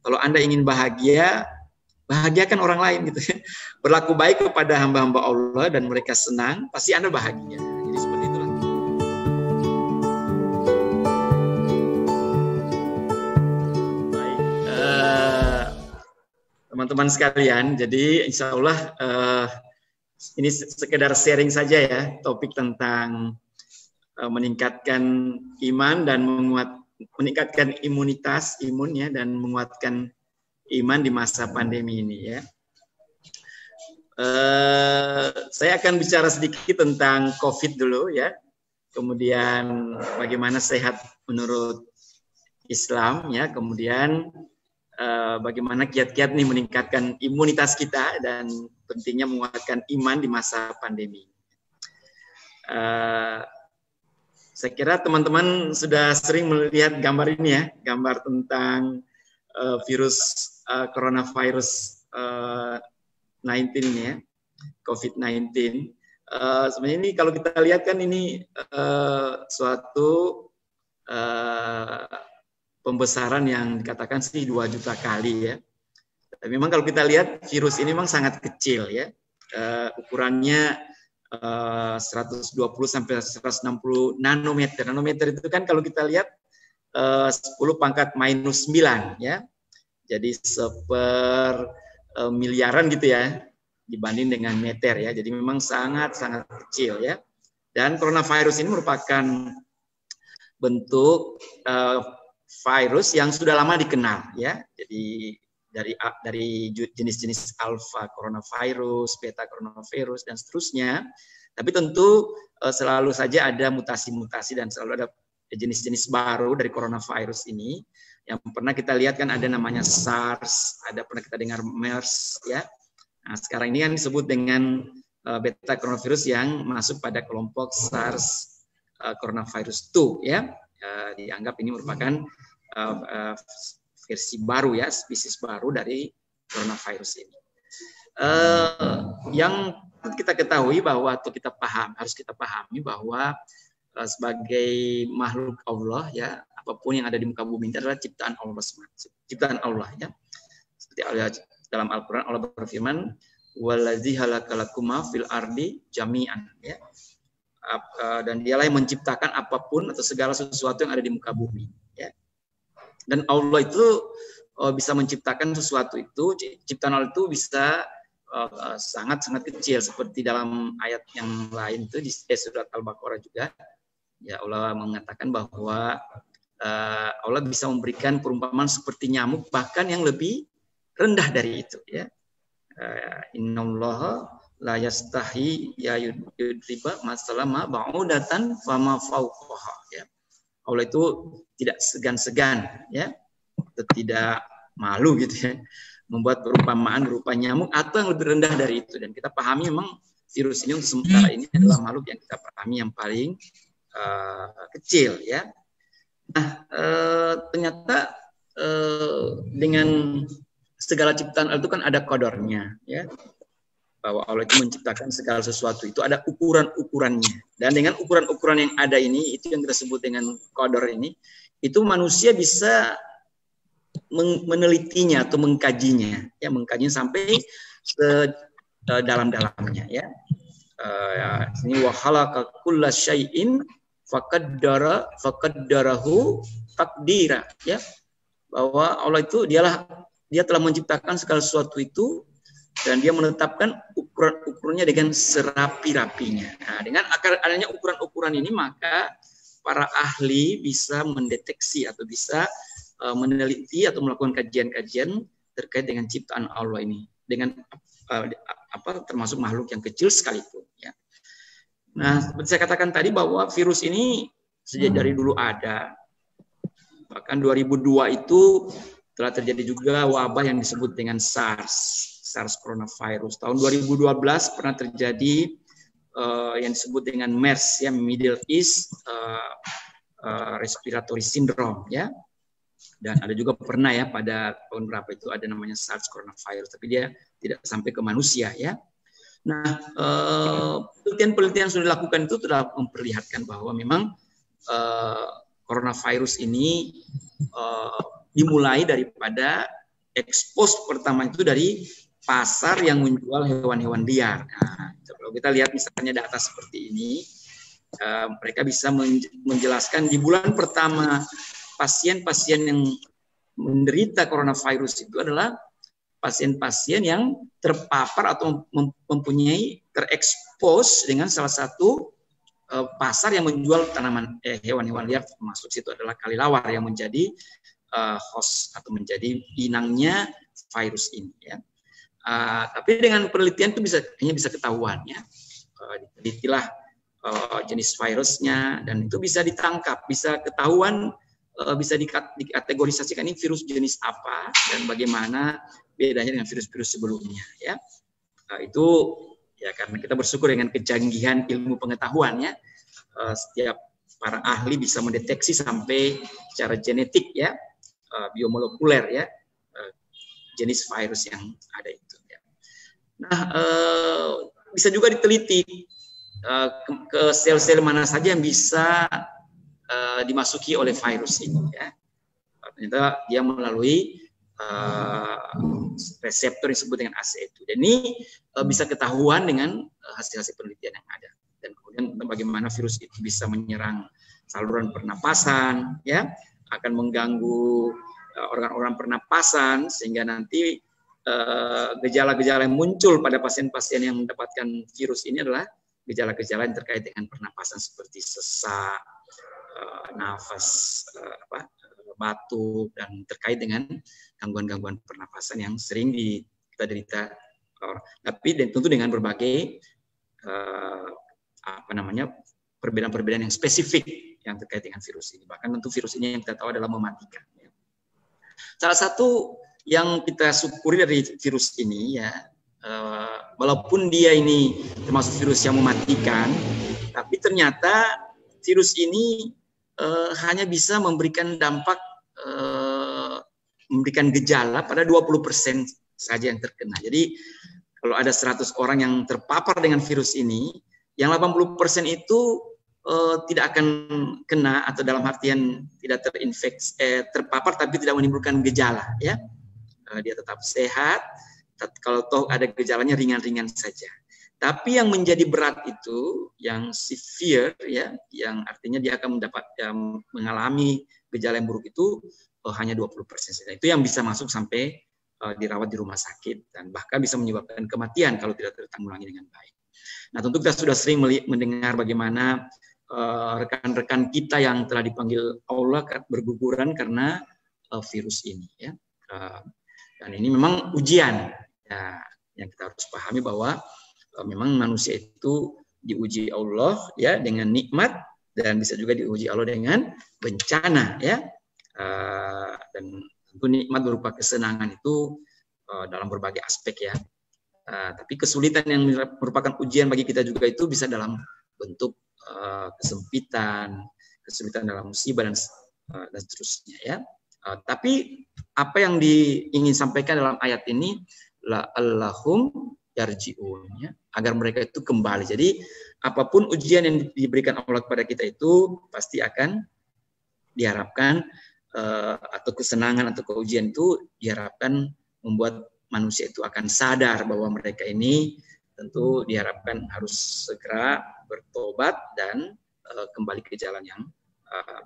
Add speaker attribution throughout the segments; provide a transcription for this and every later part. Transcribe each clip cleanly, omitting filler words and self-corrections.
Speaker 1: Kalau Anda ingin bahagia, bahagiakan orang lain gitu. Berlaku baik kepada hamba-hamba Allah dan mereka senang, pasti Anda bahagia. Jadi seperti itulah. Baik, teman-teman sekalian, jadi insya Allah ini sekedar sharing saja ya, topik tentang meningkatkan iman dan meningkatkan imunitas imun ya, dan menguatkan iman di masa pandemi ini ya. Saya akan bicara sedikit tentang COVID dulu ya, kemudian bagaimana sehat menurut Islam ya, kemudian bagaimana kiat-kiat nih meningkatkan imunitas kita dan pentingnya menguatkan iman di masa pandemi. Saya kira teman-teman sudah sering melihat gambar ini ya, gambar tentang virus coronavirus 19 ini ya, COVID-19. Sebenarnya ini kalau kita lihat kan ini suatu pembesaran yang dikatakan sih 2 juta kali ya. Tapi memang kalau kita lihat virus ini memang sangat kecil ya, ukurannya 120 sampai 160 nanometer. Nanometer itu kan kalau kita lihat 10 pangkat minus 9 ya. Jadi seper miliaran gitu ya dibanding dengan meter ya. Jadi memang sangat-sangat kecil ya. Dan coronavirus ini merupakan bentuk virus yang sudah lama dikenal ya. Jadi dari jenis-jenis alpha coronavirus, beta coronavirus dan seterusnya. Tapi tentu selalu saja ada mutasi-mutasi dan selalu ada jenis-jenis baru dari coronavirus ini. Yang pernah kita lihat kan ada namanya SARS, ada pernah kita dengar MERS ya. Nah, sekarang ini kan disebut dengan beta coronavirus yang masuk pada kelompok SARS coronavirus 2 ya. Dianggap ini merupakan versi baru ya, spesies baru dari coronavirus ini. Yang kita ketahui bahwa atau kita harus kita pahami bahwa sebagai makhluk Allah ya, apapun yang ada di muka bumi ini adalah ciptaan Allah ya. Seperti dalam Al-Qur'an Allah berfirman, "Wallazi halaqalakum fil ardi jami'an" ya. Dan dialah yang menciptakan apapun atau segala sesuatu yang ada di muka bumi ya. Dan Allah itu bisa menciptakan sesuatu itu, ciptaan Allah itu bisa sangat-sangat kecil seperti dalam ayat yang lain itu di surat Al-Baqarah juga. Ya Allah mengatakan bahwa Allah bisa memberikan perumpamaan seperti nyamuk bahkan yang lebih rendah dari itu ya. Innallaha la yastahi ya yudriba masalama ba'udatan fama fawqaha ya. Allah itu tidak segan-segan ya, atau tidak malu gitu ya, membuat perumpamaan berupa nyamuk atau yang lebih rendah dari itu. Dan kita pahami memang virus ini untuk sementara ini adalah makhluk yang kita pahami yang paling kecil ya. Nah, ternyata dengan segala ciptaan Allah itu kan ada kodornya ya, bahwa Allah itu menciptakan segala sesuatu itu ada ukuran-ukurannya, dan dengan ukuran-ukuran yang ada ini, itu yang kita sebut dengan qadar ini, itu manusia bisa menelitinya atau mengkajinya ya, sampai dalam-dalamnya ya. Ini wa khalaqa kulla syai'in faqaddarahu taqdira ya, bahwa Allah itu dia telah menciptakan segala sesuatu itu dan dia menetapkan ukuran-ukurannya dengan serapi-rapinya. Nah, dengan adanya ukuran-ukuran ini, maka para ahli bisa mendeteksi atau bisa meneliti atau melakukan kajian-kajian terkait dengan ciptaan Allah ini, dengan termasuk makhluk yang kecil sekalipun. Ya. Nah, seperti saya katakan tadi bahwa virus ini sejak dari dulu ada. Bahkan 2002 itu telah terjadi juga wabah yang disebut dengan SARS coronavirus. Tahun 2012 pernah terjadi yang disebut dengan MERS ya, Middle East Respiratory Syndrome ya. Dan ada juga pernah ya pada tahun berapa itu ada namanya SARS coronavirus, tapi dia tidak sampai ke manusia ya. Nah, penelitian-penelitian yang sudah dilakukan itu telah memperlihatkan bahwa memang coronavirus ini dimulai daripada terekspos pertama itu dari pasar yang menjual hewan-hewan liar. Nah, kalau kita lihat misalnya data seperti ini, mereka bisa menjelaskan di bulan pertama pasien-pasien yang menderita coronavirus itu adalah pasien-pasien yang terpapar atau mempunyai terekspos dengan salah satu pasar yang menjual tanaman hewan-hewan liar, termasuk situ adalah kelelawar yang menjadi host atau menjadi inangnya virus ini ya. Tapi dengan penelitian itu hanya bisa ketahuan ya, ditelitilah jenis virusnya dan itu bisa ditangkap, bisa ketahuan, bisa dikategorisasikan ini virus jenis apa dan bagaimana bedanya dengan virus-virus sebelumnya ya. Itu ya karena kita bersyukur dengan kecanggihan ilmu pengetahuan ya, setiap para ahli bisa mendeteksi sampai secara genetik ya, biomolekuler ya, jenis virus yang ada itu. Ya. Nah, bisa juga diteliti ke sel-sel mana saja yang bisa dimasuki oleh virus ini. Ya. Ternyata dia melalui reseptor yang disebut dengan ACE2. Dan ini bisa ketahuan dengan hasil-hasil penelitian yang ada. Dan kemudian bagaimana virus itu bisa menyerang saluran pernapasan, ya, akan mengganggu organ-organ pernapasan sehingga nanti gejala-gejala yang muncul pada pasien-pasien yang mendapatkan virus ini adalah gejala-gejala yang terkait dengan pernapasan seperti sesak, nafas, batuk, dan terkait dengan gangguan-gangguan pernapasan yang sering kita derita. Tapi tentu dengan berbagai perbedaan-perbedaan yang spesifik yang terkait dengan virus ini. Bahkan tentu virus ini yang kita tahu adalah mematikan. Salah satu yang kita syukuri dari virus ini ya, walaupun dia ini termasuk virus yang mematikan, tapi ternyata virus ini hanya bisa memberikan dampak, memberikan gejala pada 20% saja yang terkena. Jadi kalau ada 100 orang yang terpapar dengan virus ini, yang 80% itu tidak akan kena atau dalam artian tidak terinfeksi, terpapar tapi tidak menimbulkan gejala ya. Dia tetap sehat, kalau toh ada gejalanya ringan-ringan saja. Tapi yang menjadi berat itu yang severe ya, yang artinya dia akan mengalami gejala yang buruk itu hanya 20% saja. Itu yang bisa masuk sampai dirawat di rumah sakit dan bahkan bisa menyebabkan kematian kalau tidak tertanggulangi dengan baik. Nah, tentu kita sudah sering mendengar bagaimana rekan-rekan kita yang telah dipanggil Allah berguguran karena virus ini ya. Dan ini memang ujian ya, yang kita harus pahami bahwa memang manusia itu diuji Allah ya dengan nikmat dan bisa juga diuji Allah dengan bencana ya. Dan tentu nikmat berupa kesenangan itu dalam berbagai aspek ya. Tapi kesulitan yang merupakan ujian bagi kita juga itu bisa dalam bentuk kesempitan, kesulitan dalam musibah dan seterusnya ya. Tapi apa yang ingin sampaikan dalam ayat ini la'allahum yarji'un ya, agar mereka itu kembali. Jadi apapun ujian yang diberikan Allah kepada kita itu pasti akan diharapkan atau kesenangan atau keujian itu diharapkan membuat manusia itu akan sadar bahwa mereka ini tentu diharapkan harus segera bertobat dan kembali ke jalan yang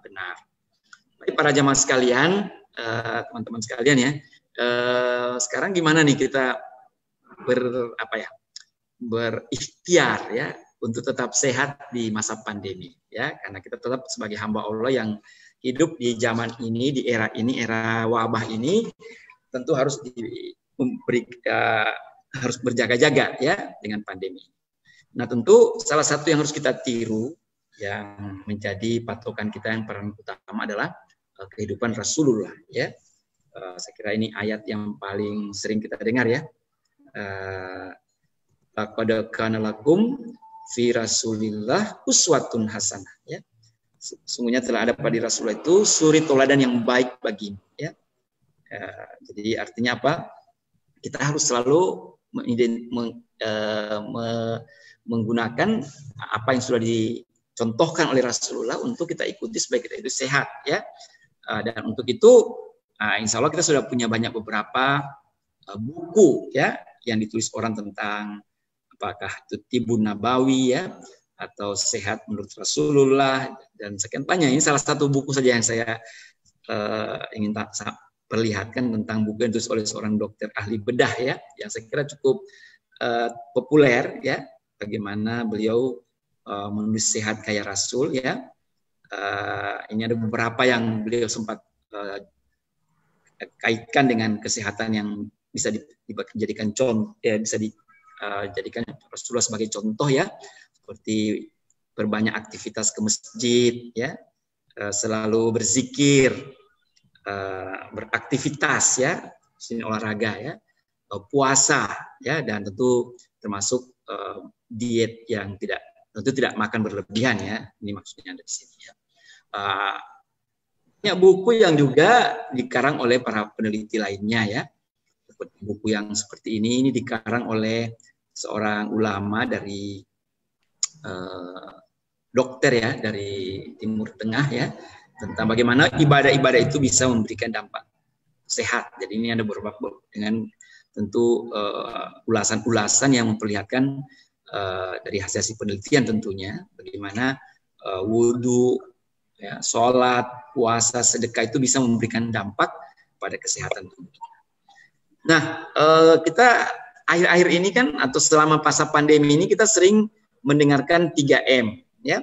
Speaker 1: benar. Baik para jamaah sekalian, teman-teman sekalian ya, sekarang gimana nih kita berikhtiar ya untuk tetap sehat di masa pandemi ya, karena kita tetap sebagai hamba Allah yang hidup di zaman ini, di era ini, era wabah ini, tentu harus harus berjaga-jaga ya dengan pandemi. Nah, tentu salah satu yang harus kita tiru yang menjadi patokan kita yang paling utama adalah kehidupan Rasulullah ya. Saya kira ini ayat yang paling sering kita dengar ya. Laqad kana lakum fi Rasulillah uswatun hasanah ya. Sesungguhnya telah ada pada Rasulullah itu suri teladan yang baik bagimu ya. Jadi artinya apa? Kita harus selalu menggunakan apa yang sudah dicontohkan oleh Rasulullah untuk kita ikuti supaya kita itu sehat ya. Dan untuk itu Insya Allah kita sudah punya banyak beberapa buku ya yang ditulis orang tentang apakah itu Tibun Nabawi ya atau Sehat Menurut Rasulullah dan sekian banyak. Ini salah satu buku saja yang saya ingin perlihatkan tentang buku yang ditulis oleh seorang dokter ahli bedah ya yang saya kira cukup populer ya, bagaimana beliau menulis Sehat Kayak Rasul ya. Ini ada beberapa yang beliau sempat kaitkan dengan kesehatan yang bisa dijadikan contoh, bisa dijadikan Rasulullah sebagai contoh ya, seperti berbanyak aktivitas ke masjid ya, selalu berzikir, beraktivitas ya, sini olahraga ya, puasa ya, dan tentu termasuk diet yang tentu tidak makan berlebihan ya, ini maksudnya dari sini ya. Buku yang juga dikarang oleh para peneliti lainnya ya. Buku yang seperti ini dikarang oleh seorang ulama dari dokter ya dari Timur Tengah ya, tentang bagaimana ibadah-ibadah itu bisa memberikan dampak sehat. Jadi ini ada beberapa dengan tentu ulasan-ulasan yang memperlihatkan dari hasil penelitian tentunya bagaimana wudhu, ya, sholat, puasa, sedekah itu bisa memberikan dampak pada kesehatan tubuh kita. Nah, kita akhir-akhir ini kan atau selama masa pandemi ini kita sering mendengarkan 3M, ya,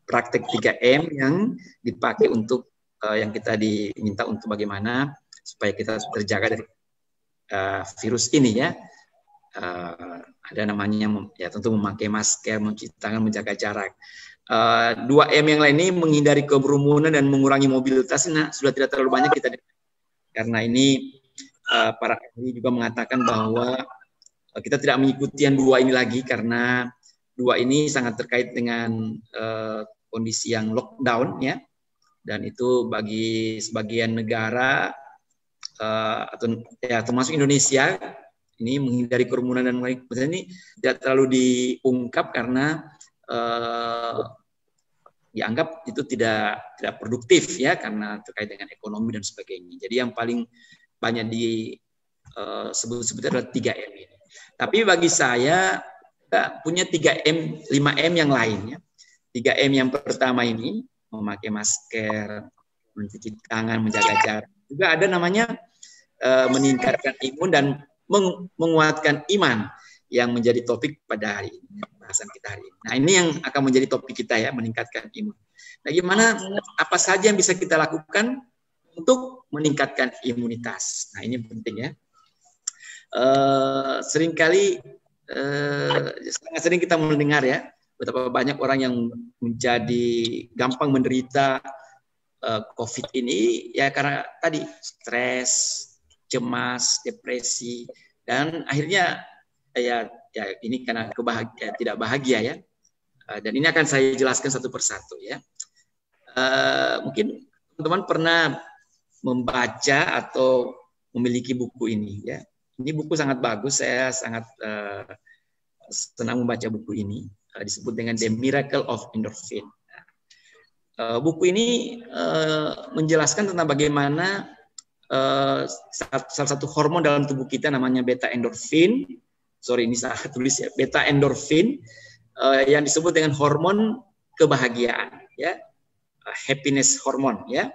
Speaker 1: praktek 3M yang dipakai untuk yang kita diminta untuk bagaimana supaya kita terjaga dari virus ini ya. Ada namanya ya tentu memakai masker, mencuci tangan, menjaga jarak. 2M yang lain ini menghindari kerumunan dan mengurangi mobilitas. Nah, sudah tidak terlalu banyak kita dengar. Karena ini para ahli juga mengatakan bahwa kita tidak mengikuti yang 2 ini lagi karena 2 ini sangat terkait dengan kondisi yang lockdown ya, dan itu bagi sebagian negara atau ya termasuk Indonesia ini menghindari kerumunan dan ini tidak terlalu diungkap karena dianggap itu tidak produktif ya karena terkait dengan ekonomi dan sebagainya. Jadi yang paling banyak disebut adalah 3M ini. Tapi bagi saya kita punya 3M, 5M yang lainnya. 3M yang pertama ini memakai masker, mencuci tangan, menjaga jarak. Juga ada namanya meningkatkan imun dan menguatkan iman yang menjadi topik pada hari ini, bahasan kita hari ini. Nah, ini yang akan menjadi topik kita ya, meningkatkan imun. Nah, gimana apa saja yang bisa kita lakukan untuk meningkatkan imunitas? Nah, ini penting ya. Seringkali sangat sering kita mendengar ya, betapa banyak orang yang menjadi gampang menderita COVID ini ya karena tadi stres, cemas, depresi, dan akhirnya ya ini karena tidak bahagia ya. Dan ini akan saya jelaskan satu persatu ya. Mungkin teman-teman pernah membaca atau memiliki buku ini ya. Ini buku sangat bagus, saya sangat senang membaca buku ini. Disebut dengan The Miracle of Endorphin. Buku ini menjelaskan tentang bagaimana salah satu hormon dalam tubuh kita namanya beta endorfin. Sorry, ini salah tulis ya. Beta endorfin yang disebut dengan hormon kebahagiaan, ya, happiness hormone, ya.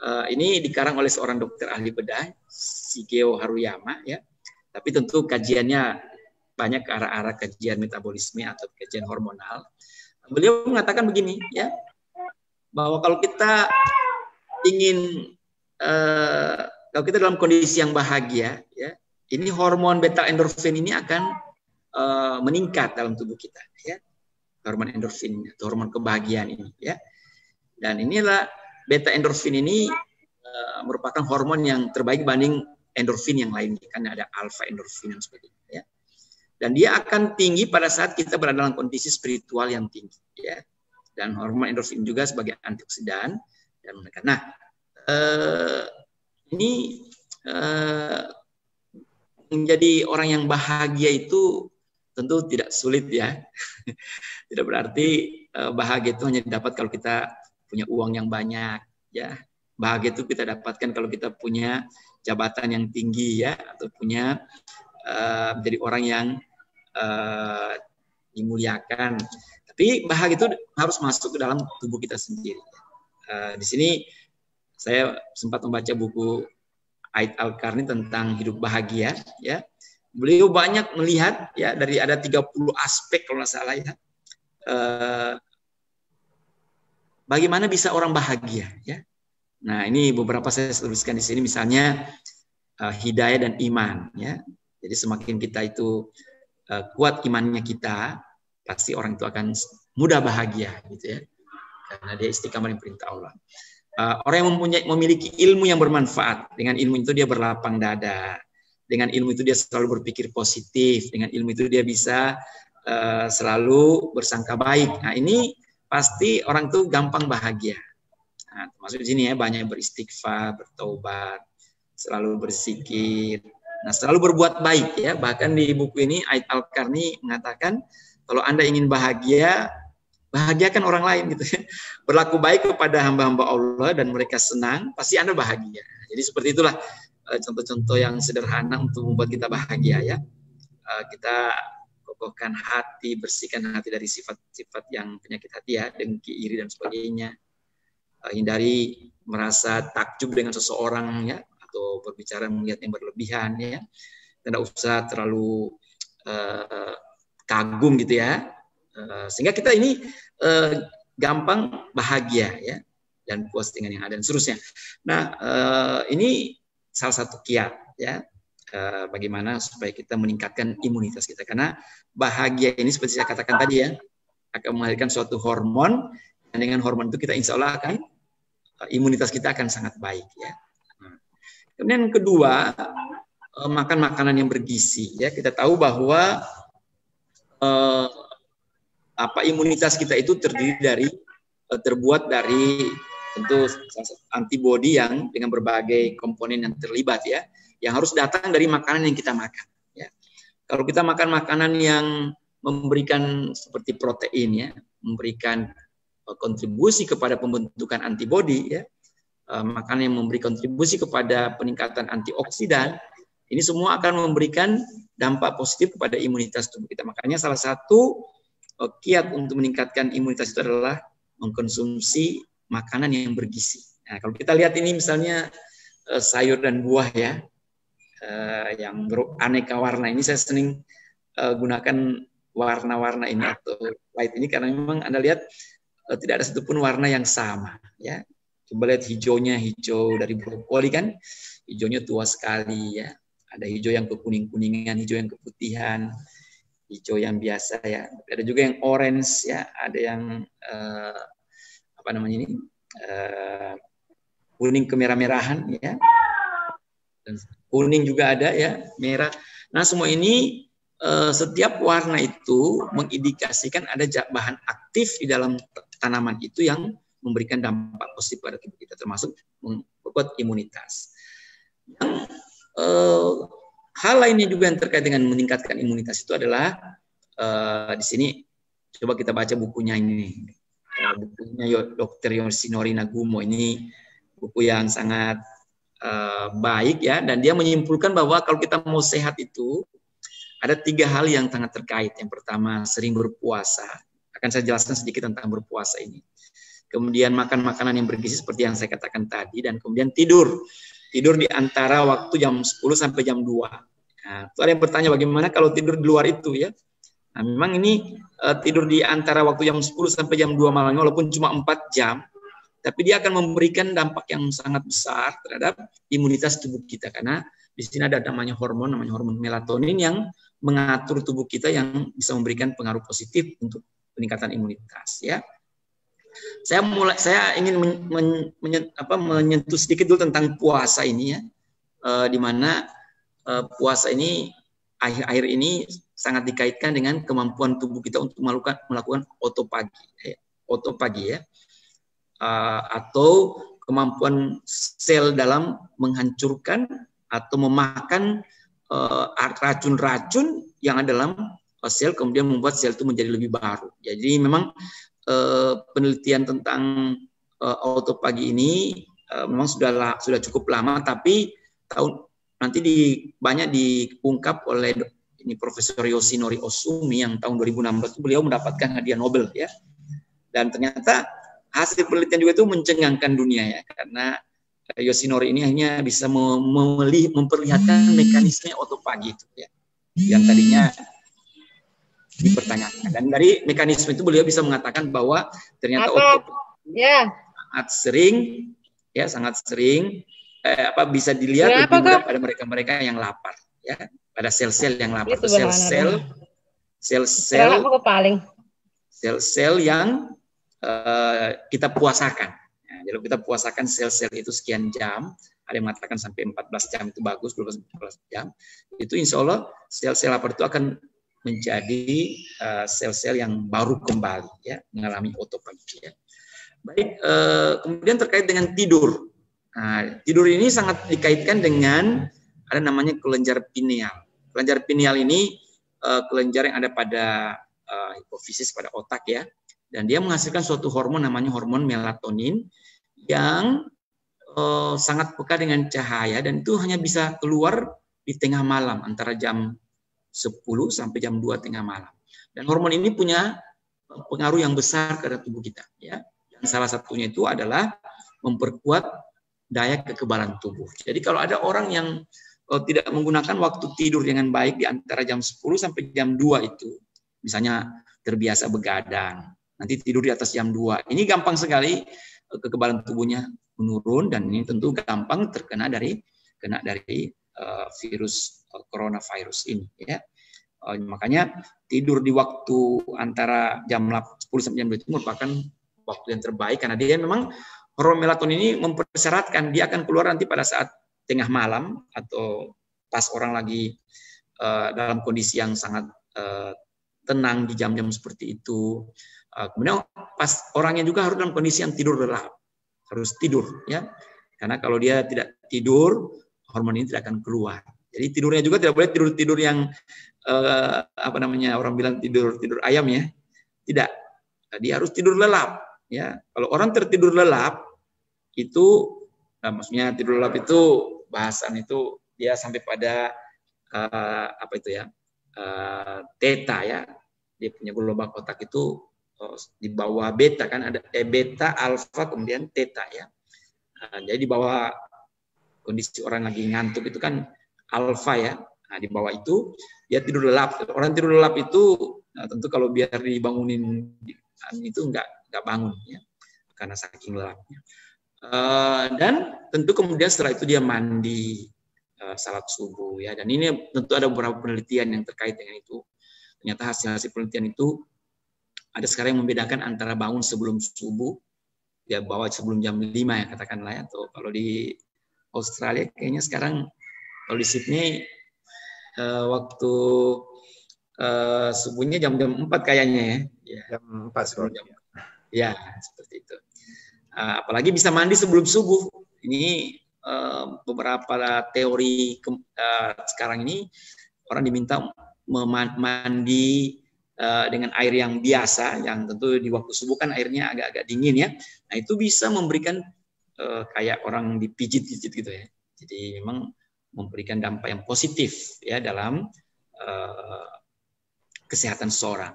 Speaker 1: Ini dikarang oleh seorang dokter ahli bedah, Shigeo Haruyama, ya. Tapi tentu kajiannya banyak ke arah-arah kajian metabolisme atau kajian hormonal. Beliau mengatakan begini, ya, bahwa kalau kita ingin kalau kita dalam kondisi yang bahagia, ya, ini hormon beta endorfin ini akan meningkat dalam tubuh kita, ya, hormon endorfin atau hormon kebahagiaan ini, ya. Dan inilah beta endorfin ini merupakan hormon yang terbaik dibanding endorfin yang lain, karena ada alfa endorfin dan sebagainya, ya. Dan dia akan tinggi pada saat kita berada dalam kondisi spiritual yang tinggi, ya. Dan hormon endorfin juga sebagai antioksidan dan menekan. Nah, ini menjadi orang yang bahagia itu tentu tidak sulit ya. Tidak berarti bahagia itu hanya didapat kalau kita punya uang yang banyak, ya. bahagia itu kita dapatkan kalau kita punya jabatan yang tinggi ya, atau punya menjadi orang yang dimuliakan. Tapi bahagia itu harus masuk ke dalam tubuh kita sendiri. Di sini saya sempat membaca buku Aid Al-Qarni tentang hidup bahagia. Ya, beliau banyak melihat ya dari ada 30 aspek kalau nggak salah ya. Bagaimana bisa orang bahagia? Ya. Nah, ini beberapa saya tuliskan di sini, misalnya hidayah dan iman. Ya, jadi semakin kita itu kuat imannya kita, pasti orang itu akan mudah bahagia gitu ya, karena dia istiqamah dengan perintah Allah. Orang yang memiliki ilmu yang bermanfaat, dengan ilmu itu dia berlapang dada, dengan ilmu itu dia selalu berpikir positif, dengan ilmu itu dia bisa selalu bersangka baik. Nah, ini pasti orang itu gampang bahagia. Nah, termasuk di sini ya, banyak beristighfar, bertobat, selalu berzikir, nah selalu berbuat baik ya. Bahkan di buku ini Aid Al-Qarni mengatakan, kalau Anda ingin bahagia, bahagiakan orang lain gitu ya. Berlaku baik kepada hamba-hamba Allah dan mereka senang, pasti Anda bahagia. Jadi seperti itulah contoh-contoh yang sederhana untuk membuat kita bahagia ya. Kita kokohkan hati, bersihkan hati dari sifat-sifat yang penyakit hati ya, dengki, iri dan sebagainya. Hindari merasa takjub dengan seseorang ya, atau berbicara melihat yang berlebihan ya. Tidak usah terlalu kagum gitu ya, sehingga kita ini gampang bahagia ya, dan puas dengan yang ada dan seterusnya. Nah, ini salah satu kiat ya, bagaimana supaya kita meningkatkan imunitas kita, karena bahagia ini seperti saya katakan tadi ya, akan melahirkan suatu hormon, dan dengan hormon itu kita insya Allah akan imunitas kita akan sangat baik ya. Kemudian yang kedua, makan makanan yang bergizi ya. Kita tahu bahwa imunitas kita itu terbuat dari tentu antibodi yang dengan berbagai komponen yang terlibat ya, yang harus datang dari makanan yang kita makan ya. Kalau kita makan makanan yang memberikan seperti protein ya, memberikan kontribusi kepada pembentukan antibodi ya, makanan yang memberi kontribusi kepada peningkatan antioksidan, ini semua akan memberikan dampak positif kepada imunitas tubuh kita. Makanya salah satu kiat untuk meningkatkan imunitas itu adalah mengkonsumsi makanan yang bergizi. Nah, kalau kita lihat ini misalnya sayur dan buah ya, yang beraneka warna ini, saya sering gunakan warna-warna ini atau light ini karena memang Anda lihat tidak ada satupun warna yang sama ya. Coba lihat hijaunya, hijau dari brokoli kan, hijaunya tua sekali ya. Ada hijau yang kekuning-kuningan, hijau yang keputihan, hijau yang biasa ya. Ada juga yang orange ya, ada yang kuning kemerah-merahan ya. Dan kuning juga ada ya, merah. Nah, semua ini setiap warna itu mengindikasikan ada bahan aktif di dalam tanaman itu yang memberikan dampak positif pada tubuh kita, termasuk memperkuat imunitas. Yang hal lainnya juga yang terkait dengan meningkatkan imunitas itu adalah di sini coba kita baca bukunya ini, bukunya Dr. Yoshinori Nagumo. Ini buku yang sangat baik ya, dan dia menyimpulkan bahwa kalau kita mau sehat itu ada 3 hal yang sangat terkait. Yang pertama, sering berpuasa. Akan saya jelaskan sedikit tentang berpuasa ini. Kemudian makan makanan yang bergizi seperti yang saya katakan tadi, dan kemudian tidur di antara waktu jam 10 sampai jam 2. Nah, itu ada yang bertanya bagaimana kalau tidur di luar itu ya. Nah, memang ini tidur di antara waktu jam 10 sampai jam 2 malam, walaupun cuma 4 jam, tapi dia akan memberikan dampak yang sangat besar terhadap imunitas tubuh kita, karena di sini ada namanya hormon melatonin yang mengatur tubuh kita, yang bisa memberikan pengaruh positif untuk peningkatan imunitas ya. Saya ingin menyentuh sedikit dulu tentang puasa ini ya, di mana puasa ini akhir-akhir ini sangat dikaitkan dengan kemampuan tubuh kita untuk melakukan autopagi ya, atau kemampuan sel dalam menghancurkan atau memakan racun-racun yang ada dalam sel, kemudian membuat sel itu menjadi lebih baru. Jadi memang penelitian tentang autopagi ini memang sudah cukup lama, tapi nanti banyak diungkap oleh ini Profesor Yoshinori Ohsumi yang tahun 2016 beliau mendapatkan hadiah Nobel ya. Dan ternyata hasil penelitian juga itu mencengangkan dunia ya, karena Yoshinori ini hanya bisa memperlihatkan mekanisme otophagy itu ya, yang tadinya dipertanyakan. Dan dari mekanisme itu beliau bisa mengatakan bahwa ternyata otophagy sangat sering bisa dilihat lebih mudah pada mereka-mereka yang lapar ya, pada sel-sel yang lapar, sel-sel yang kita puasakan. Nah, jadi kita puasakan sel-sel itu sekian jam, ada yang mengatakan sampai 14 jam itu bagus, 12-14 jam, itu insya Allah sel-sel lapar itu akan menjadi sel-sel yang baru kembali ya, mengalami otophagy ya. Baik, kemudian terkait dengan tidur. Nah, tidur ini sangat dikaitkan dengan ada namanya kelenjar pineal. Kelenjar pineal ini kelenjar yang ada pada hipofisis, pada otak ya. Dan dia menghasilkan suatu hormon namanya hormon melatonin yang sangat peka dengan cahaya, dan itu hanya bisa keluar di tengah malam antara jam 10 sampai jam 2 tengah malam. Dan hormon ini punya pengaruh yang besar terhadap tubuh kita ya. Dan salah satunya itu adalah memperkuat daya kekebalan tubuh. Jadi kalau ada orang yang tidak menggunakan waktu tidur dengan baik di antara jam 10 sampai jam 2 itu, misalnya terbiasa begadang, nanti tidur di atas jam 2. Ini gampang sekali kekebalan tubuhnya menurun, dan ini tentu gampang terkena dari virus coronavirus ini ya. Makanya tidur di waktu antara jam 10 sampai jam 2 itu merupakan waktu yang terbaik, karena dia memang hormon melatonin ini mempersyaratkan dia akan keluar nanti pada saat tengah malam atau pas orang lagi dalam kondisi yang sangat tenang di jam-jam seperti itu. Kemudian pas orangnya juga harus dalam kondisi yang tidur lelap, harus tidur ya, karena kalau dia tidak tidur hormon ini tidak akan keluar. Jadi tidurnya juga tidak boleh tidur yang orang bilang tidur ayam ya, tidak. Dia harus tidur lelap ya. Kalau orang tertidur lelap itu, maksudnya tidur lelap itu bahasan itu dia sampai pada theta ya, dia punya gelombang otak itu di bawah beta kan, ada beta, alfa, kemudian theta ya. Jadi di bawah kondisi orang lagi ngantuk itu kan alfa ya. Nah, di bawah itu dia tidur lelap. Orang tidur lelap itu tentu kalau biar dibangunin itu nggak bangun ya, karena saking lelapnya. Dan tentu kemudian setelah itu dia mandi, salat subuh ya. Dan ini tentu ada beberapa penelitian yang terkait dengan itu. Ternyata hasil penelitian itu ada sekarang yang membedakan antara bangun sebelum subuh, ya bawa sebelum jam 5 ya katakanlah ya, atau kalau di Australia kayaknya sekarang kalau di Sydney waktu subuhnya jam-jam 4 kayaknya ya. Jam 4 sebelum jam. Ya, seperti itu. Apalagi bisa mandi sebelum subuh. Ini beberapa teori sekarang ini orang diminta mandi dengan air yang biasa, yang tentu di waktu subuh kan airnya agak-agak dingin ya. Nah itu bisa memberikan kayak orang dipijit-pijit gitu ya. Jadi memang memberikan dampak yang positif ya dalam kesehatan seseorang.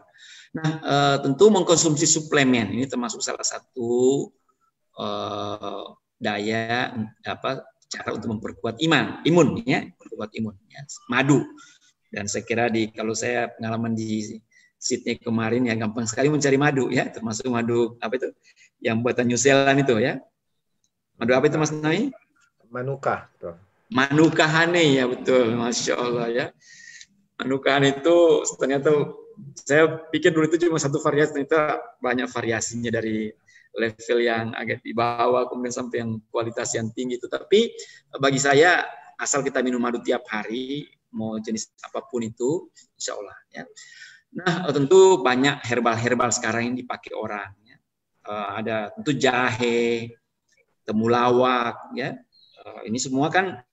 Speaker 1: Nah tentu mengkonsumsi suplemen ini termasuk salah satu cara untuk memperkuat imun ya, memperkuat imun ya. Madu. Dan saya kira kalau saya pengalaman di Sydney kemarin ya, gampang sekali mencari madu ya, termasuk madu yang buatan New Zealand itu ya. Madu apa itu Mas Nai?
Speaker 2: Manuka.
Speaker 1: Manuka honey ya, betul, Masya Allah ya. Manuka honey itu ternyata saya pikir dulu itu cuma satu variasi, ternyata banyak variasinya dari level yang agak di bawah kemudian sampai yang kualitas yang tinggi itu. Tapi bagi saya asal kita minum madu tiap hari, mau jenis apapun itu, insya Allah ya. Nah, tentu banyak herbal-herbal sekarang yang dipakai orang. Ya. Ada tentu jahe, temulawak, ya. Ini semua kan,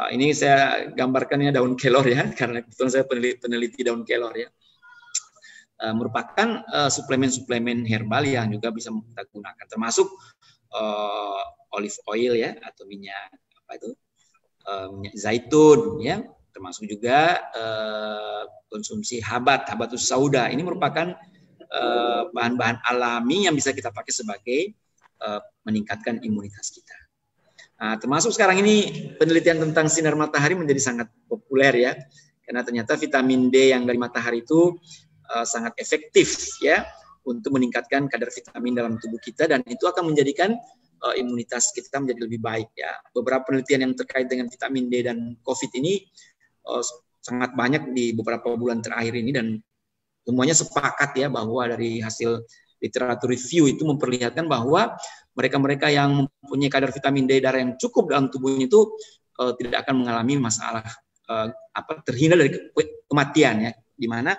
Speaker 1: ini saya gambarkannya daun kelor ya, karena kebetulan saya peneliti daun kelor ya. Merupakan suplemen-suplemen herbal yang juga bisa kita gunakan, termasuk olive oil ya, atau minyak minyak zaitun ya, termasuk juga konsumsi habatus sauda. Ini merupakan bahan-bahan alami yang bisa kita pakai sebagai meningkatkan imunitas kita. Nah, termasuk sekarang ini penelitian tentang sinar matahari menjadi sangat populer ya, karena ternyata vitamin D yang dari matahari itu sangat efektif ya untuk meningkatkan kadar vitamin dalam tubuh kita, dan itu akan menjadikan imunitas kita menjadi lebih baik ya. Beberapa penelitian yang terkait dengan vitamin D dan COVID ini sangat banyak di beberapa bulan terakhir ini, dan semuanya sepakat ya bahwa dari hasil literatur review itu memperlihatkan bahwa mereka-mereka yang mempunyai kadar vitamin D darah yang cukup dalam tubuhnya itu tidak akan mengalami masalah terhindar dari kematian ya, di mana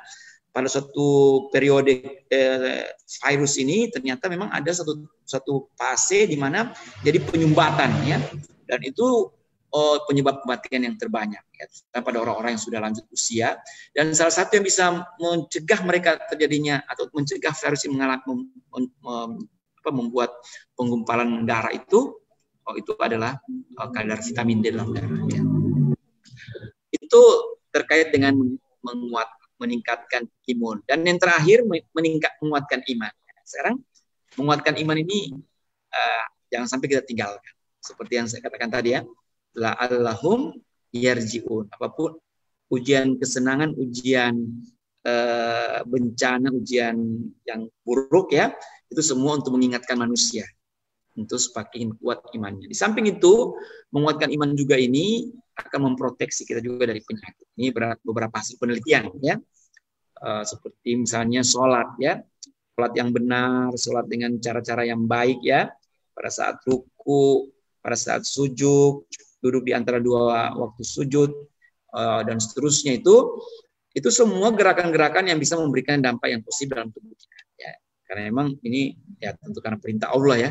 Speaker 1: pada suatu periode virus ini ternyata memang ada satu fase di mana jadi penyumbatan ya, dan itu penyebab kematian yang terbanyak ya, pada orang-orang yang sudah lanjut usia, dan salah satu yang bisa mencegah mereka terjadinya atau mencegah virus ini membuat penggumpalan darah itu adalah kadar vitamin D dalam darah ya. Itu terkait dengan meningkatkan imun, dan yang terakhir menguatkan iman. Sekarang menguatkan iman ini jangan sampai kita tinggalkan, seperti yang saya katakan tadi ya, la'allahum yarji'un. Apapun ujian kesenangan, ujian bencana, ujian yang buruk ya, itu semua untuk mengingatkan manusia untuk semakin kuat imannya. Di samping itu, menguatkan iman juga ini akan memproteksi kita juga dari penyakit. Ini beberapa hasil penelitian ya, seperti misalnya sholat ya, sholat yang benar, sholat dengan cara-cara yang baik ya, pada saat ruku, pada saat sujud, duduk di antara dua waktu sujud, dan seterusnya, itu semua gerakan-gerakan yang bisa memberikan dampak yang positif dalam tubuh kita ya. Karena memang ini ya tentu karena perintah Allah ya,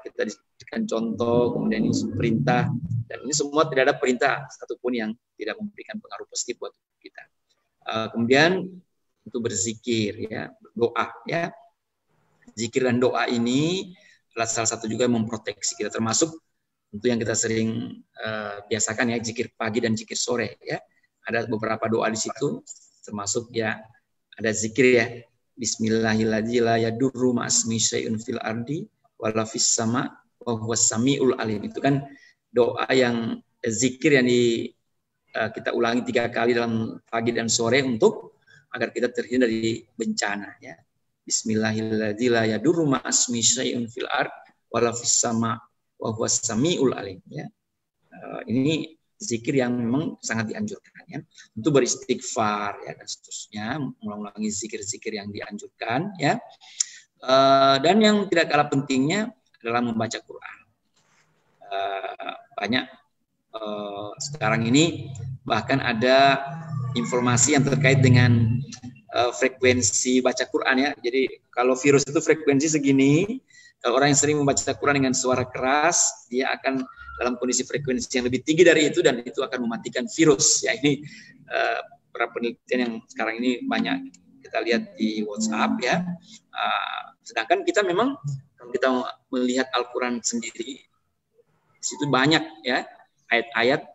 Speaker 1: kita diberikan contoh, kemudian ini perintah, dan ini semua tidak ada perintah satupun yang tidak memberikan pengaruh positif buat kita. Kemudian untuk berzikir ya, berdoa ya, zikir dan doa ini adalah salah satu juga yang memproteksi kita, termasuk untuk yang kita sering biasakan ya, zikir pagi dan zikir sore ya. Ada beberapa doa di situ, termasuk ya ada zikir ya, Bismillahirrahmanirrahim, la yadurru ma'asmi syai'un fil ardi wala fis sama wa huwas samiul alim. Itu kan doa yang zikir yang kita ulangi 3 kali dalam pagi dan sore untuk agar kita terhindar dari bencana ya. Bismillahirrahmanirrahim, la yadurru ma'asmi syai'un fil ardi wala fis sama wa huwas samiul alim ya. Ini zikir yang memang sangat dianjurkan ya. Untuk beristighfar ya dan seterusnya, mengulangi zikir-zikir yang dianjurkan ya. Dan yang tidak kalah pentingnya adalah membaca Quran. Banyak sekarang ini bahkan ada informasi yang terkait dengan frekuensi baca Quran ya. Jadi kalau virus itu frekuensi segini, kalau orang yang sering membaca Quran dengan suara keras, dia akan dalam kondisi frekuensi yang lebih tinggi dari itu, dan itu akan mematikan virus. Ya, ini beberapa penelitian yang sekarang ini banyak kita lihat di WhatsApp ya. Sedangkan kita memang kalau kita melihat Al-Quran sendiri, di situ banyak ya ayat-ayat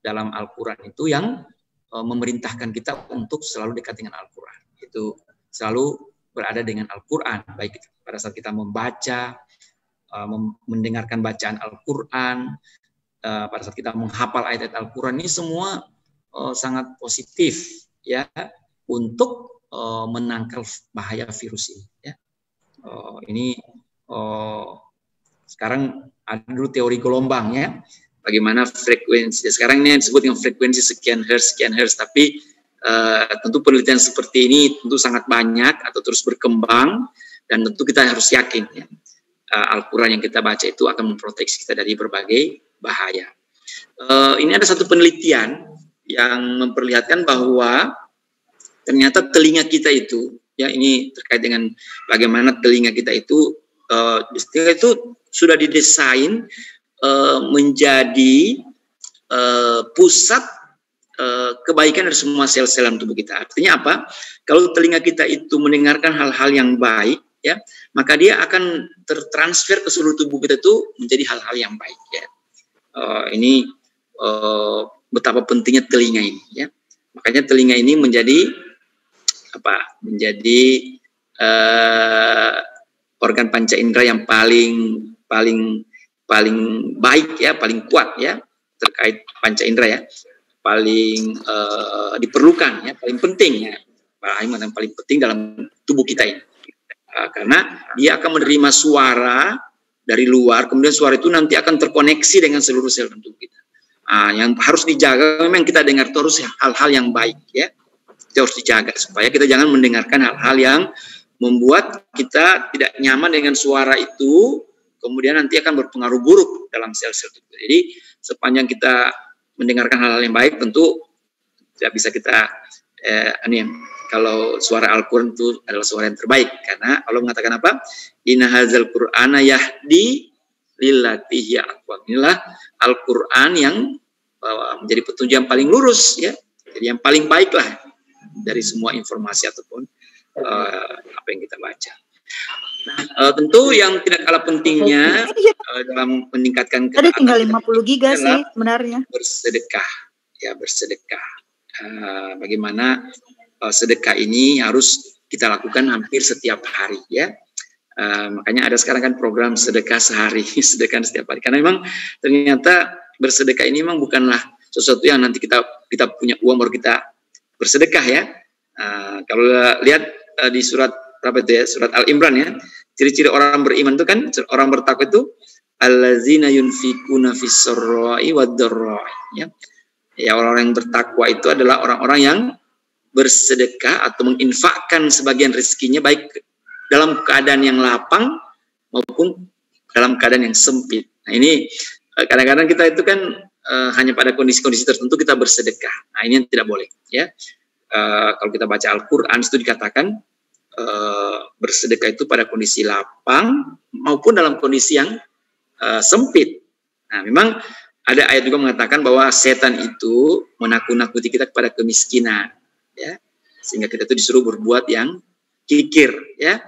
Speaker 1: dalam Al-Quran itu yang memerintahkan kita untuk selalu dekat dengan Al-Quran. Itu selalu berada dengan Al-Quran, baik pada saat kita membaca, mendengarkan bacaan Al-Quran, pada saat kita menghafal ayat-ayat Al-Quran, ini semua sangat positif ya untuk menangkal bahaya virus ini ya. Ini sekarang ada dulu teori gelombang ya, bagaimana frekuensi, sekarang ini disebut dengan frekuensi sekian hertz, tapi tentu penelitian seperti ini tentu sangat banyak atau terus berkembang, dan tentu kita harus yakin ya, Al-Quran yang kita baca itu akan memproteksi kita dari berbagai bahaya. Ini ada satu penelitian yang memperlihatkan bahwa ternyata telinga kita itu, ya ini terkait dengan bagaimana telinga kita itu sudah didesain menjadi pusat kebaikan dari semua sel-sel dalam tubuh kita. Artinya apa? Kalau telinga kita itu mendengarkan hal-hal yang baik, ya, maka dia akan tertransfer ke seluruh tubuh kita itu menjadi hal-hal yang baik, ya. Ini betapa pentingnya telinga ini, ya. Makanya telinga ini menjadi organ panca indera yang paling baik, ya, paling kuat, ya, terkait panca indera, ya, paling diperlukan, ya, paling penting, ya, yang paling penting dalam tubuh kita ini, karena dia akan menerima suara dari luar, kemudian suara itu nanti akan terkoneksi dengan seluruh sel tubuh kita. Yang harus dijaga memang kita dengar terus hal-hal yang baik, ya, kita harus dijaga supaya kita jangan mendengarkan hal-hal yang membuat kita tidak nyaman dengan suara itu, kemudian nanti akan berpengaruh buruk dalam sel-sel tubuh. Jadi sepanjang kita mendengarkan hal-hal yang baik, tentu tidak bisa kita kalau suara Al-Quran itu adalah suara yang terbaik, karena Allah mengatakan apa? Inna hadzal Qur'ana yahdi lillati hiya aqwam. Inilah Al-Quran yang menjadi petunjuk yang paling lurus, ya, jadi yang paling baik lah dari semua informasi ataupun apa yang kita baca. Tentu yang tidak kalah pentingnya dalam meningkatkan
Speaker 2: ketaatan, tinggal 50 giga sih sebenarnya,
Speaker 1: bersedekah, ya, bersedekah. Bagaimana sedekah ini harus kita lakukan hampir setiap hari, ya. Makanya ada sekarang kan program sedekah sehari, sedekah setiap hari. Karena memang ternyata bersedekah ini memang bukanlah sesuatu yang nanti kita punya uang baru kita bersedekah, ya. Kalau lihat di surat apa itu, ya, surat Al-Imran, ya, ciri-ciri orang beriman itu kan, orang bertakwa itu allazina yunfikuna fis-sarra'i wad-dharra'i, ya. Ya, orang-orang yang bertakwa itu adalah orang-orang yang bersedekah atau menginfakkan sebagian rezekinya baik dalam keadaan yang lapang maupun dalam keadaan yang sempit. Nah, ini kadang-kadang kita itu kan hanya pada kondisi-kondisi tertentu kita bersedekah. Nah, ini yang tidak boleh, ya. Kalau kita baca Al-Quran itu dikatakan bersedekah itu pada kondisi lapang maupun dalam kondisi yang sempit. Nah, memang ada ayat juga mengatakan bahwa setan itu menakut-nakuti kita kepada kemiskinan, ya, sehingga kita itu disuruh berbuat yang kikir, ya.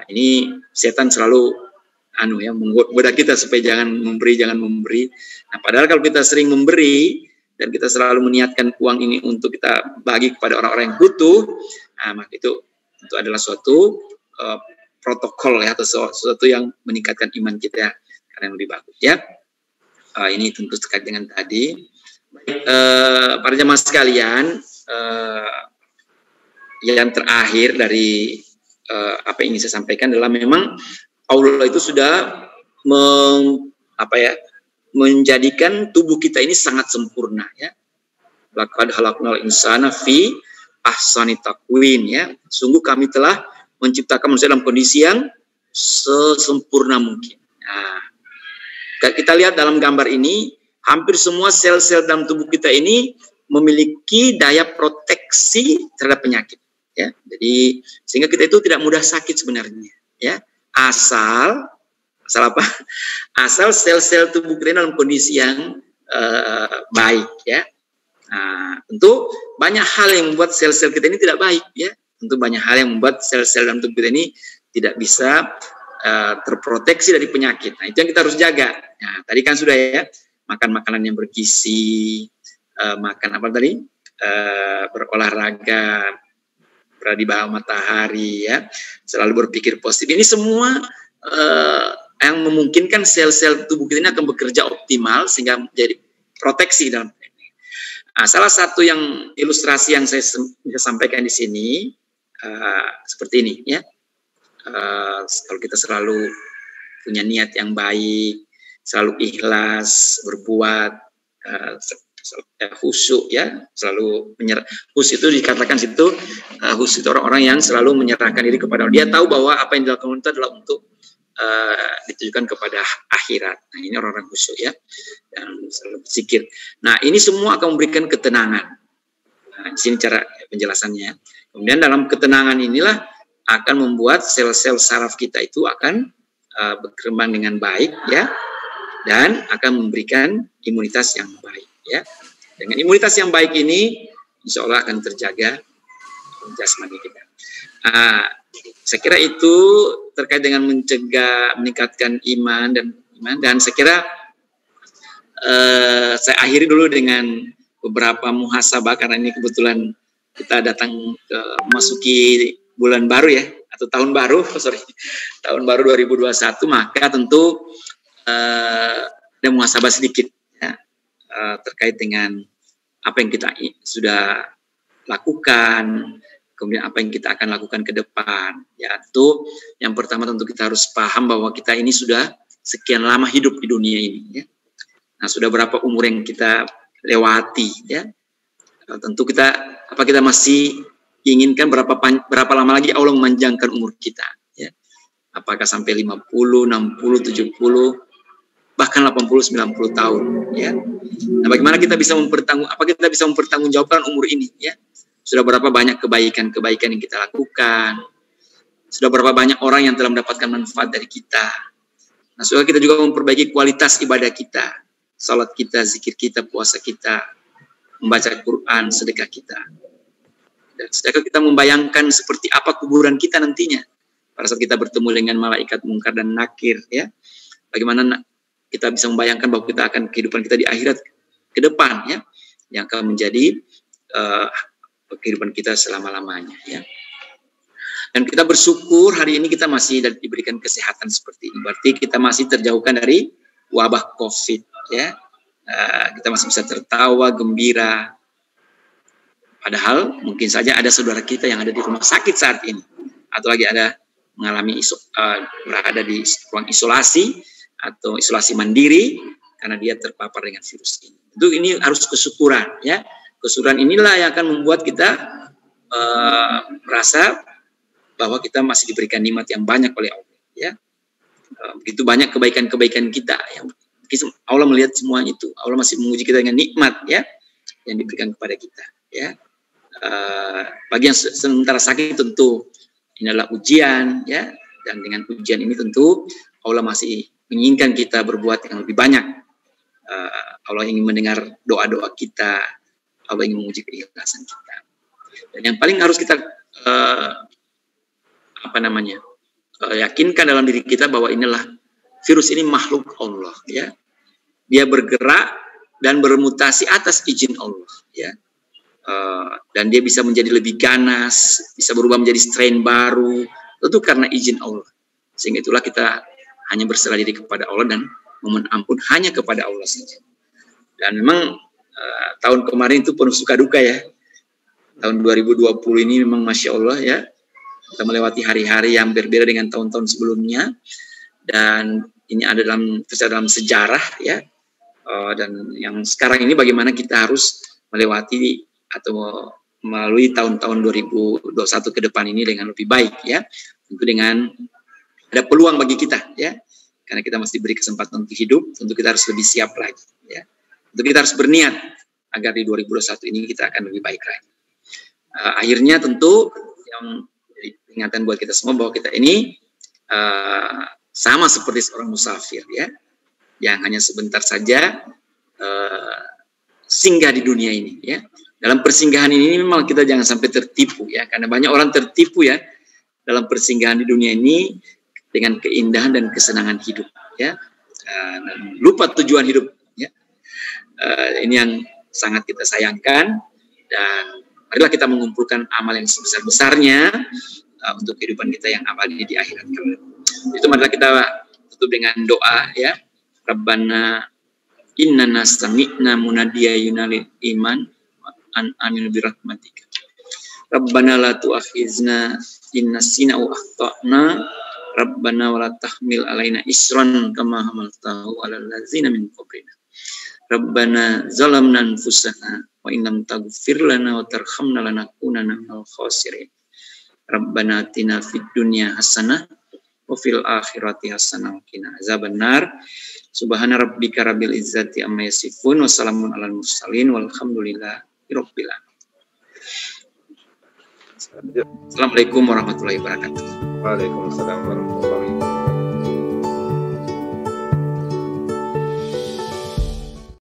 Speaker 1: Ini setan selalu menggoda kita supaya jangan memberi. Nah, padahal kalau kita sering memberi dan kita selalu meniatkan uang ini untuk kita bagi kepada orang-orang yang butuh, maka itu adalah suatu protokol, ya, atau sesuatu yang meningkatkan iman kita karena yang lebih bagus, ya. Ini tentu terkait dengan tadi. Para jemaah sekalian, yang terakhir dari apa yang ingin saya sampaikan adalah memang Allah itu sudah menjadikan tubuh kita ini sangat sempurna, ya. Laqad khalaqnal insana fi ahsani taqwim, ya. Sungguh kami telah menciptakan manusia dalam kondisi yang sesempurna mungkin. Nah, kita lihat dalam gambar ini, hampir semua sel-sel dalam tubuh kita ini memiliki daya proteksi terhadap penyakit, ya. Jadi sehingga kita itu tidak mudah sakit sebenarnya, ya. Asal apa? Asal sel-sel tubuh kita dalam kondisi yang baik, ya. Nah, tentu banyak hal yang membuat sel-sel kita ini tidak baik, ya. Tentu banyak hal yang membuat sel-sel dalam tubuh kita ini tidak bisa terproteksi dari penyakit. Nah, itu yang kita harus jaga. Nah, tadi kan sudah, ya, makan makanan yang bergizi, makan apa tadi? Berolahraga, berada di bawah matahari, ya, selalu berpikir positif. Ini semua yang memungkinkan sel-sel tubuh kita ini akan bekerja optimal sehingga menjadi proteksi dalam. Nah, salah satu yang ilustrasi yang saya bisa sampaikan di sini seperti ini, ya. Kalau kita selalu punya niat yang baik, selalu ikhlas berbuat, khusyuk, ya, selalu menyerah. Khusyuk itu dikatakan situ, khusyuk itu orang-orang yang selalu menyerahkan diri kepada Allah. Dia tahu bahwa apa yang dilakukan itu adalah untuk ditujukan kepada akhirat. Nah, ini orang-orang khusyuk, ya, yang selalu berzikir. Nah, ini semua akan memberikan ketenangan. Nah, di sini cara penjelasannya. Kemudian dalam ketenangan inilah akan membuat sel-sel saraf kita itu akan berkembang dengan baik, ya, dan akan memberikan imunitas yang baik, ya. Dengan imunitas yang baik ini, insya Allah akan terjaga jasmani kita. Saya kira itu terkait dengan mencegah, meningkatkan iman dan saya kira saya akhiri dulu dengan beberapa muhasabah karena ini kebetulan kita datang ke masuki bulan baru ya, atau tahun baru, tahun baru 2021, maka tentu ada muhasabah sedikit ya, terkait dengan apa yang kita sudah lakukan, kemudian apa yang kita akan lakukan ke depan. Yaitu yang pertama tentu kita harus paham bahwa kita ini sudah sekian lama hidup di dunia ini. Ya. Nah, sudah berapa umur yang kita lewati. Ya. Tentu kita masih inginkan berapa lama lagi Allah memanjangkan umur kita. Ya. Apakah sampai 50, 60, 70, bahkan 80, 90 tahun. Ya. Nah, bagaimana kita bisa mempertanggungjawabkan umur ini? Ya. Sudah berapa banyak kebaikan-kebaikan yang kita lakukan. Sudah berapa banyak orang yang telah mendapatkan manfaat dari kita. Nah, sudah kita juga memperbaiki kualitas ibadah kita. Salat kita, zikir kita, puasa kita, membaca Quran, sedekah kita. Dan sedekah kita membayangkan seperti apa kuburan kita nantinya. Pada saat kita bertemu dengan malaikat mungkar dan nakir. Ya. Bagaimana kita bisa membayangkan bahwa kita akan kehidupan kita di akhirat ke depan. Ya, yang akan menjadi kehidupan kita selama-lamanya ya. Dan kita bersyukur hari ini kita masih diberikan kesehatan seperti ini. Berarti kita masih terjauhkan dari wabah COVID ya. Kita masih bisa tertawa, gembira. Padahal mungkin saja ada saudara kita yang ada di rumah sakit saat ini, atau lagi ada mengalami berada di ruang isolasi atau isolasi mandiri karena dia terpapar dengan virus ini. Itu ini harus kesyukuran ya. Kesyukuran inilah yang akan membuat kita merasa bahwa kita masih diberikan nikmat yang banyak oleh Allah. Ya, begitu banyak kebaikan-kebaikan kita yang Allah melihat semua itu. Allah masih menguji kita dengan nikmat ya yang diberikan kepada kita. Ya, bagi yang sementara sakit tentu ini adalah ujian ya, dan dengan ujian ini tentu Allah masih menginginkan kita berbuat yang lebih banyak. Allah ingin mendengar doa-doa kita. Allah ingin menguji keikhlasan kita. Dan yang paling harus kita yakinkan dalam diri kita bahwa inilah virus ini makhluk Allah ya. Dia bergerak dan bermutasi atas izin Allah ya. Dan dia bisa menjadi lebih ganas, bisa berubah menjadi strain baru, tentu karena izin Allah. Sehingga itulah kita hanya berserah diri kepada Allah dan memohon ampun hanya kepada Allah saja. Dan memang tahun kemarin itu penuh suka duka ya. Tahun 2020 ini memang Masya Allah ya. Kita melewati hari-hari yang berbeda dengan tahun-tahun sebelumnya. Dan ini ada dalam sejarah ya. Dan yang sekarang ini bagaimana kita harus melewati atau melalui tahun-tahun 2021 ke depan ini dengan lebih baik ya. Tentu dengan ada peluang bagi kita ya. Karena kita masih diberi kesempatan untuk hidup, tentu kita harus lebih siap lagi ya. Tentu kita harus berniat agar di 2021 ini kita akan lebih baik lagi. Akhirnya tentu yang peringatan buat kita semua bahwa kita ini sama seperti seorang musafir ya, yang hanya sebentar saja singgah di dunia ini ya. Dalam persinggahan ini memang kita jangan sampai tertipu ya, karena banyak orang tertipu ya dalam persinggahan di dunia ini dengan keindahan dan kesenangan hidup ya, dan lupa tujuan hidup ya. Ini yang sangat kita sayangkan, dan marilah kita mengumpulkan amal yang sebesar-besarnya untuk kehidupan kita yang abadi di akhirat kelak. Itu marilah kita tutup dengan doa ya. Rabbana innana sami'na munadiya yunalil iman an aminu birahmatika. Rabbana la tu'akhizna in nasina wa akhtana. Rabbana wa la tahmil alaina isran kama hamaltahu alal ladzina min qablina. Rabbana zalamna anfusana wa in lam taghfir lana wa tarhamna lanakunanna minal khasirin. Rabbana atina fid dunya hasanah wa fil akhirati hasanah wa qina azabannar. Subhana rabbika rabbil izzati amma yasifun wa salamun alal mursalin walhamdulillahi rabbil alamin. Assalamualaikum warahmatullahi wabarakatuh.
Speaker 3: Waalaikumsalam warahmatullahi wabarakatuh.